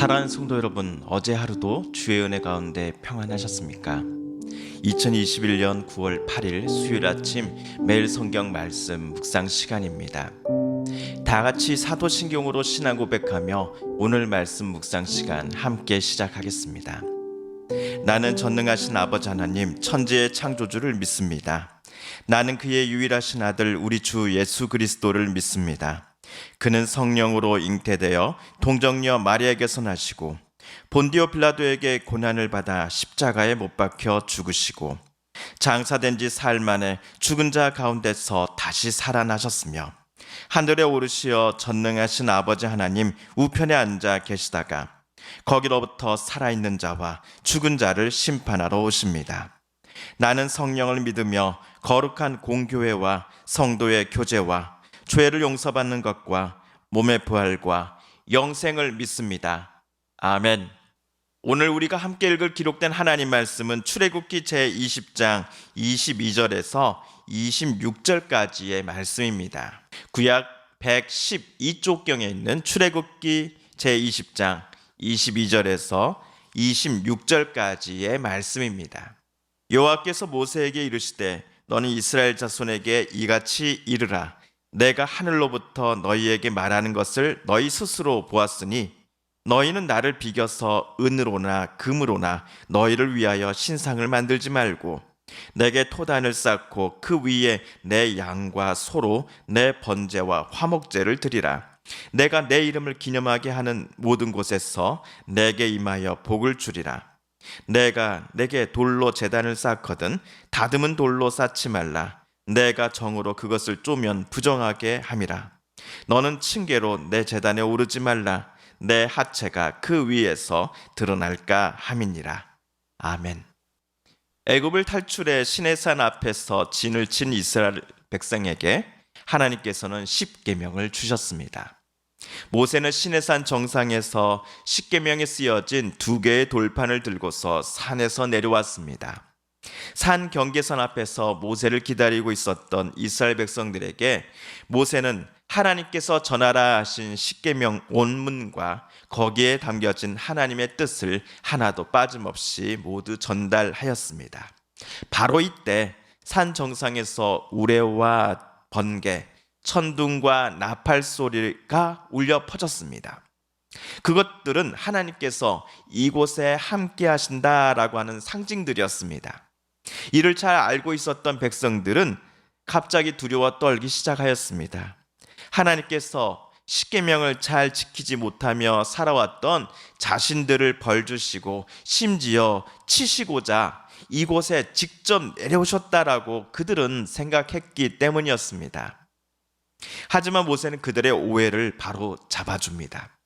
사랑하는 성도 여러분, 어제 하루도 주의 은혜 가운데 평안하셨습니까? 2021년 9월 8일 수요일 아침 매일 성경 말씀 묵상 시간입니다. 다 같이 사도신경으로 신앙 고백하며 오늘 말씀 묵상 시간 함께 시작하겠습니다. 나는 전능하신 아버지 하나님 천지의 창조주를 믿습니다. 나는 그의 유일하신 아들 우리 주 예수 그리스도를 믿습니다. 그는 성령으로 잉태되어 동정녀 마리아에게서 나시고 본디오 빌라도에게 고난을 받아 십자가에 못 박혀 죽으시고 장사된 지 사흘 만에 죽은 자 가운데서 다시 살아나셨으며 하늘에 오르시어 전능하신 아버지 하나님 우편에 앉아 계시다가 거기로부터 살아있는 자와 죽은 자를 심판하러 오십니다. 나는 성령을 믿으며 거룩한 공교회와 성도의 교제와 죄를 용서받는 것과 몸의 부활과 영생을 믿습니다. 아멘. 오늘 우리가 함께 읽을 기록된 하나님 말씀은 출애굽기 제20장 22절에서 26절까지의 말씀입니다. 구약 112쪽경에 있는 출애굽기 제20장 22절에서 26절까지의 말씀입니다. 여호와께서 모세에게 이르시되 너는 이스라엘 자손에게 이같이 이르라. 내가 하늘로부터 너희에게 말하는 것을 너희 스스로 보았으니 너희는 나를 비겨서 은으로나 금으로나 너희를 위하여 신상을 만들지 말고 내게 토단을 쌓고 그 위에 내 양과 소로 내 번제와 화목제를 드리라. 내가 내 이름을 기념하게 하는 모든 곳에서 내게 임하여 복을 주리라. 내가 내게 돌로 제단을 쌓거든 다듬은 돌로 쌓지 말라. 내가 정으로 그것을 쪼면 부정하게 함이라. 너는 층계로 내 제단에 오르지 말라. 내 하체가 그 위에서 드러날까 함이니라. 아멘. 애굽을 탈출해 시내산 앞에서 진을 친 이스라엘 백성에게 하나님께서는 십계명을 주셨습니다. 모세는 시내산 정상에서 십계명에 쓰여진 2개의 돌판을 들고서 산에서 내려왔습니다. 산 경계선 앞에서 모세를 기다리고 있었던 이스라엘 백성들에게 모세는 하나님께서 전하라 하신 십계명 원문과 거기에 담겨진 하나님의 뜻을 하나도 빠짐없이 모두 전달하였습니다. 바로 이때 산 정상에서 우레와 번개, 천둥과 나팔 소리가 울려 퍼졌습니다. 그것들은 하나님께서 이곳에 함께 하신다라고 하는 상징들이었습니다. 이를 잘 알고 있었던 백성들은 갑자기 두려워 떨기 시작하였습니다. 하나님께서 십계명을 잘 지키지 못하며 살아왔던 자신들을 벌주시고 심지어 치시고자 이곳에 직접 내려오셨다라고 그들은 생각했기 때문이었습니다. 하지만 모세는 그들의 오해를 바로 잡아줍니다.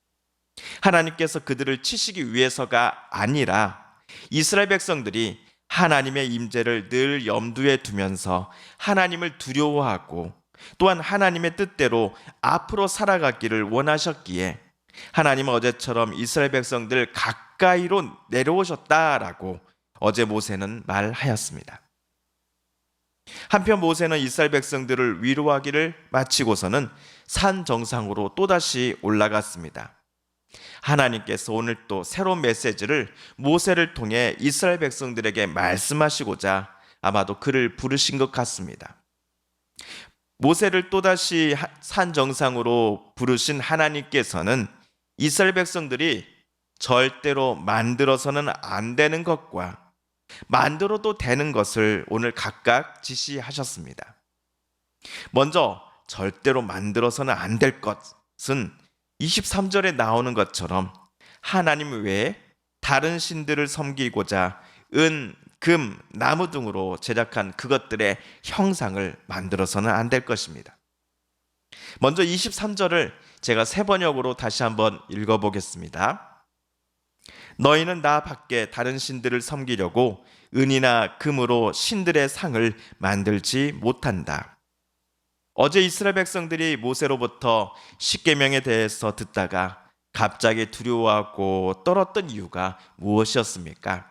하나님께서 그들을 치시기 위해서가 아니라 이스라엘 백성들이 하나님의 임재를 늘 염두에 두면서 하나님을 두려워하고 또한 하나님의 뜻대로 앞으로 살아가기를 원하셨기에 하나님은 어제처럼 이스라엘 백성들 가까이로 내려오셨다라고 어제 모세는 말하였습니다. 한편 모세는 이스라엘 백성들을 위로하기를 마치고서는 산 정상으로 또다시 올라갔습니다. 하나님께서 오늘 또 새로운 메시지를 모세를 통해 이스라엘 백성들에게 말씀하시고자 아마도 그를 부르신 것 같습니다. 모세를 또다시 산 정상으로 부르신 하나님께서는 이스라엘 백성들이 절대로 만들어서는 안 되는 것과 만들어도 되는 것을 오늘 각각 지시하셨습니다. 먼저 절대로 만들어서는 안 될 것은 23절에 나오는 것처럼 하나님 외에 다른 신들을 섬기고자 은, 금, 나무 등으로 제작한 그것들의 형상을 만들어서는 안 될 것입니다. 먼저 23절을 제가 새 번역으로 다시 한번 읽어보겠습니다. 너희는 나 밖에 다른 신들을 섬기려고 은이나 금으로 신들의 상을 만들지 못한다. 어제 이스라엘 백성들이 모세로부터 십계명에 대해서 듣다가 갑자기 두려워하고 떨었던 이유가 무엇이었습니까?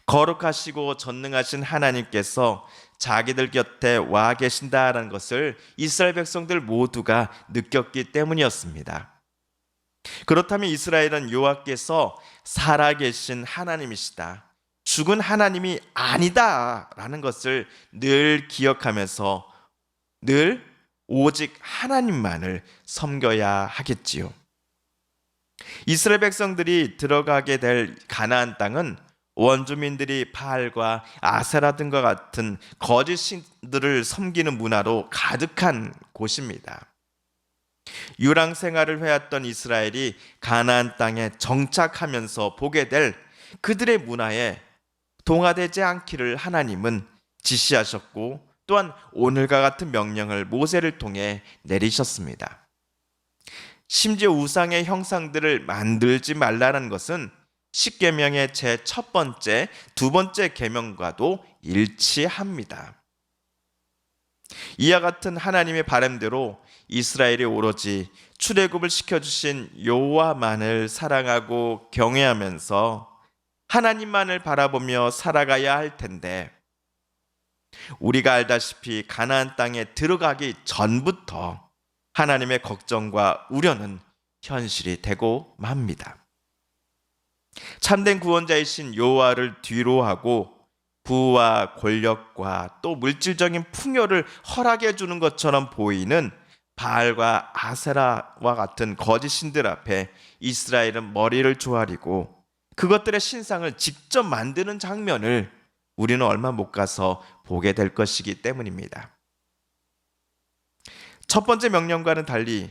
거룩하시고 전능하신 하나님께서 자기들 곁에 와 계신다라는 것을 이스라엘 백성들 모두가 느꼈기 때문이었습니다. 그렇다면 이스라엘은 여호와께서 살아계신 하나님이시다, 죽은 하나님이 아니다라는 것을 늘 기억하면서 늘 오직 하나님만을 섬겨야 하겠지요. 이스라엘 백성들이 들어가게 될 가나안 땅은 원주민들이 바알과 아세라 등과 같은 거짓 신들을 섬기는 문화로 가득한 곳입니다. 유랑 생활을 해왔던 이스라엘이 가나안 땅에 정착하면서 보게 될 그들의 문화에 동화되지 않기를 하나님은 지시하셨고, 또한 오늘과 같은 명령을 모세를 통해 내리셨습니다. 심지어 우상의 형상들을 만들지 말라는 것은 십계명의 제 첫 번째, 두 번째 계명과도 일치합니다. 이와 같은 하나님의 바람대로 이스라엘이 오로지 출애굽을 시켜주신 여호와만을 사랑하고 경외하면서 하나님만을 바라보며 살아가야 할 텐데, 우리가 알다시피 가나안 땅에 들어가기 전부터 하나님의 걱정과 우려는 현실이 되고 맙니다. 참된 구원자이신 여호와를 뒤로하고 부와 권력과 또 물질적인 풍요를 허락해 주는 것처럼 보이는 바알과 아세라와 같은 거짓 신들 앞에 이스라엘은 머리를 조아리고 그것들의 신상을 직접 만드는 장면을 우리는 얼마 못 가서 보게 될 것이기 때문입니다. 첫 번째 명령과는 달리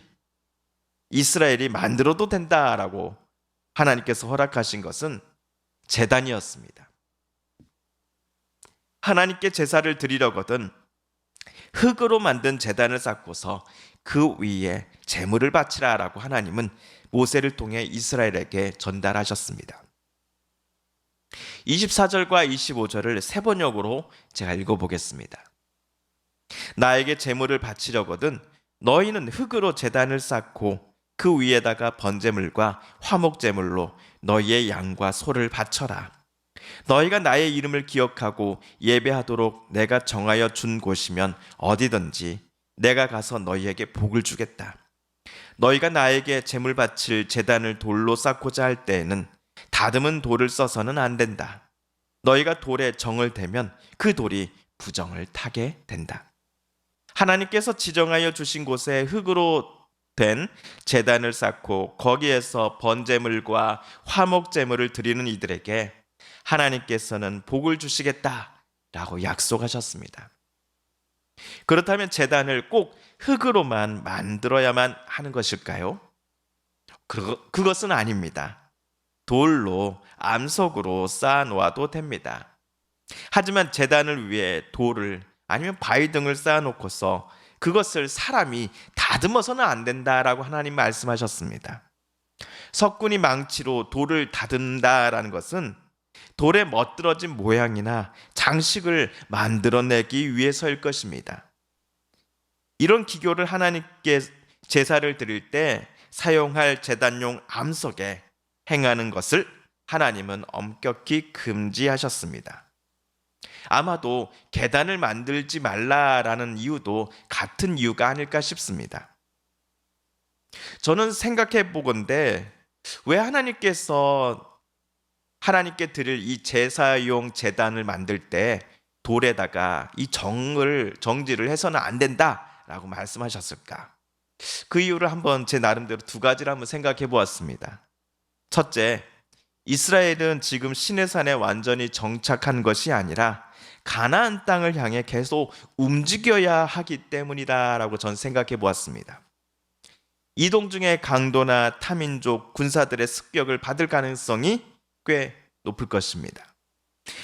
이스라엘이 만들어도 된다라고 하나님께서 허락하신 것은 제단이었습니다. 하나님께 제사를 드리려거든 흙으로 만든 제단을 쌓고서 그 위에 제물을 바치라라고 하나님은 모세를 통해 이스라엘에게 전달하셨습니다. 24절과 25절을 세 번역으로 제가 읽어보겠습니다. 나에게 제물을 바치려거든 너희는 흙으로 제단을 쌓고 그 위에다가 번제물과 화목제물로 너희의 양과 소를 바쳐라. 너희가 나의 이름을 기억하고 예배하도록 내가 정하여 준 곳이면 어디든지 내가 가서 너희에게 복을 주겠다. 너희가 나에게 제물 바칠 제단을 돌로 쌓고자 할 때에는 다듬은 돌을 써서는 안 된다. 너희가 돌에 정을 대면 그 돌이 부정을 타게 된다. 하나님께서 지정하여 주신 곳에 흙으로 된 제단을 쌓고 거기에서 번제물과 화목제물을 드리는 이들에게 하나님께서는 복을 주시겠다라고 약속하셨습니다. 그렇다면 제단을 꼭 흙으로만 만들어야만 하는 것일까요? 그것은 아닙니다. 돌로, 암석으로 쌓아 놓아도 됩니다. 하지만 제단을 위해 돌을 아니면 바위 등을 쌓아 놓고서 그것을 사람이 다듬어서는 안 된다라고 하나님 말씀하셨습니다. 석군이 망치로 돌을 다듬다라는 것은 돌의 멋들어진 모양이나 장식을 만들어내기 위해서일 것입니다. 이런 기교를 하나님께 제사를 드릴 때 사용할 제단용 암석에 행하는 것을 하나님은 엄격히 금지하셨습니다. 아마도 계단을 만들지 말라라는 이유도 같은 이유가 아닐까 싶습니다. 저는 생각해 보건대 왜 하나님께서 하나님께 드릴 이 제사용 제단을 만들 때 돌에다가 이 정지를 해서는 안 된다라고 말씀하셨을까? 그 이유를 한번 제 나름대로 두 가지를 한번 생각해 보았습니다. 첫째, 이스라엘은 지금 시내산에 완전히 정착한 것이 아니라 가나안 땅을 향해 계속 움직여야 하기 때문이다라고 전 생각해 보았습니다. 이동 중에 강도나 타민족 군사들의 습격을 받을 가능성이 꽤 높을 것입니다.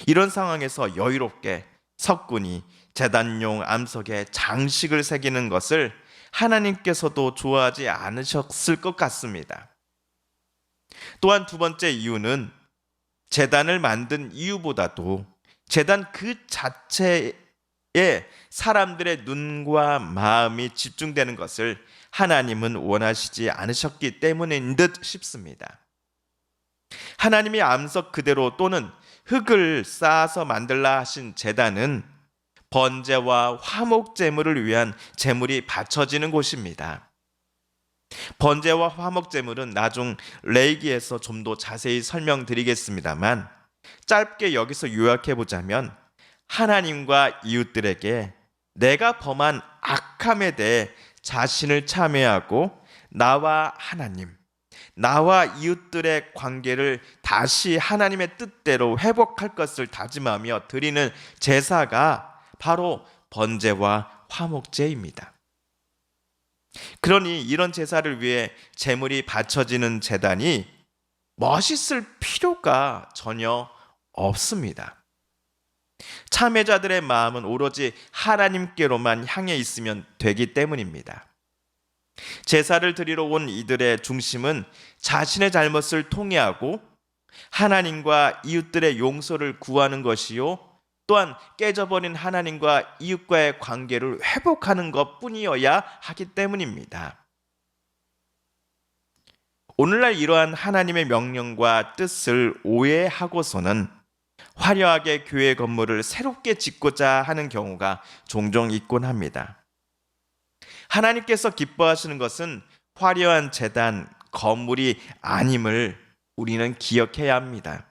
이런 상황에서 여유롭게 석군이 제단용 암석에 장식을 새기는 것을 하나님께서도 좋아하지 않으셨을 것 같습니다. 또한 두 번째 이유는 제단을 만든 이유보다도 제단 그 자체에 사람들의 눈과 마음이 집중되는 것을 하나님은 원하시지 않으셨기 때문인 듯 싶습니다. 하나님이 암석 그대로 또는 흙을 쌓아서 만들라 하신 제단은 번제와 화목 제물을 위한 제물이 바쳐지는 곳입니다. 번제와 화목제물은 나중 레위기에서 좀 더 자세히 설명드리겠습니다만, 짧게 여기서 요약해 보자면, 하나님과 이웃들에게 내가 범한 악함에 대해 자신을 참회하고 나와 하나님, 나와 이웃들의 관계를 다시 하나님의 뜻대로 회복할 것을 다짐하며 드리는 제사가 바로 번제와 화목제입니다. 그러니 이런 제사를 위해 제물이 바쳐지는 제단이 멋있을 필요가 전혀 없습니다. 참여자들의 마음은 오로지 하나님께로만 향해 있으면 되기 때문입니다. 제사를 드리러 온 이들의 중심은 자신의 잘못을 통회하고 하나님과 이웃들의 용서를 구하는 것이요, 또한 깨져버린 하나님과 이웃과의 관계를 회복하는 것뿐이어야 하기 때문입니다. 오늘날 이러한 하나님의 명령과 뜻을 오해하고서는 화려하게 교회 건물을 새롭게 짓고자 하는 경우가 종종 있곤 합니다. 하나님께서 기뻐하시는 것은 화려한 제단, 건물이 아님을 우리는 기억해야 합니다.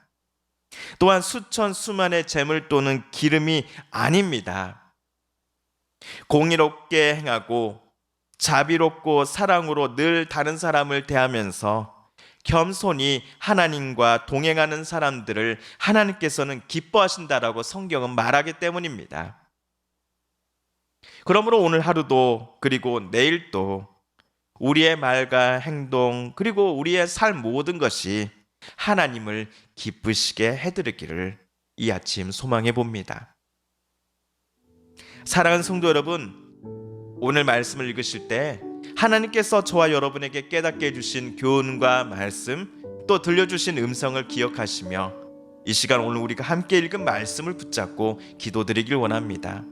또한 수천 수만의 재물 또는 기름이 아닙니다. 공의롭게 행하고 자비롭고 사랑으로 늘 다른 사람을 대하면서 겸손히 하나님과 동행하는 사람들을 하나님께서는 기뻐하신다라고 성경은 말하기 때문입니다. 그러므로 오늘 하루도, 그리고 내일도 우리의 말과 행동, 그리고 우리의 삶 모든 것이 하나님을 기쁘시게 해드리기를 이 아침 소망해 봅니다. 사랑하는 성도 여러분, 오늘 말씀을 읽으실 때 하나님께서 저와 여러분에게 깨닫게 해주신 교훈과 말씀, 또 들려주신 음성을 기억하시며 이 시간 오늘 우리가 함께 읽은 말씀을 붙잡고 기도드리길 원합니다.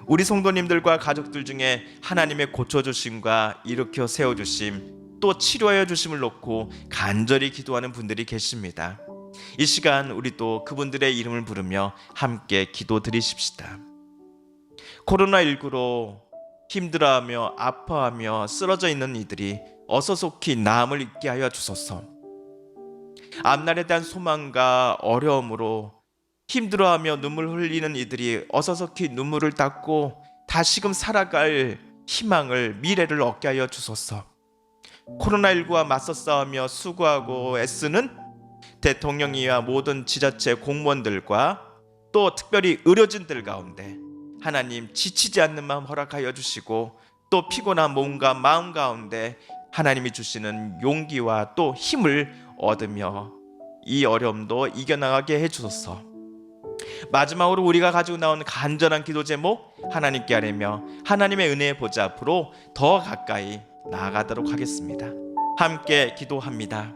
우리 성도님들과 가족들 중에 하나님의 고쳐주심과 일으켜 세워주심, 또 치료하여 주심을 놓고 간절히 기도하는 분들이 계십니다. 이 시간 우리도 그분들의 이름을 부르며 함께 기도드리십시다. 코로나19로 힘들어하며 아파하며 쓰러져 있는 이들이 어서 속히 나음을 잊게 하여 주소서. 앞날에 대한 소망과 어려움으로 힘들어하며 눈물 흘리는 이들이 어서 속히 눈물을 닦고 다시금 살아갈 희망을, 미래를 얻게 하여 주소서. 코로나19와 맞서 싸우며 수고하고 애쓰는 대통령이와 모든 지자체 공무원들과 또 특별히 의료진들 가운데 하나님 지치지 않는 마음 허락하여 주시고, 또 피곤한 몸과 마음 가운데 하나님이 주시는 용기와 또 힘을 얻으며 이 어려움도 이겨나가게 해주소서. 마지막으로 우리가 가지고 나온 간절한 기도 제목 하나님께 아뢰며 하나님의 은혜의 보좌 앞으로 더 가까이 나아가도록 하겠습니다. 함께 기도합니다.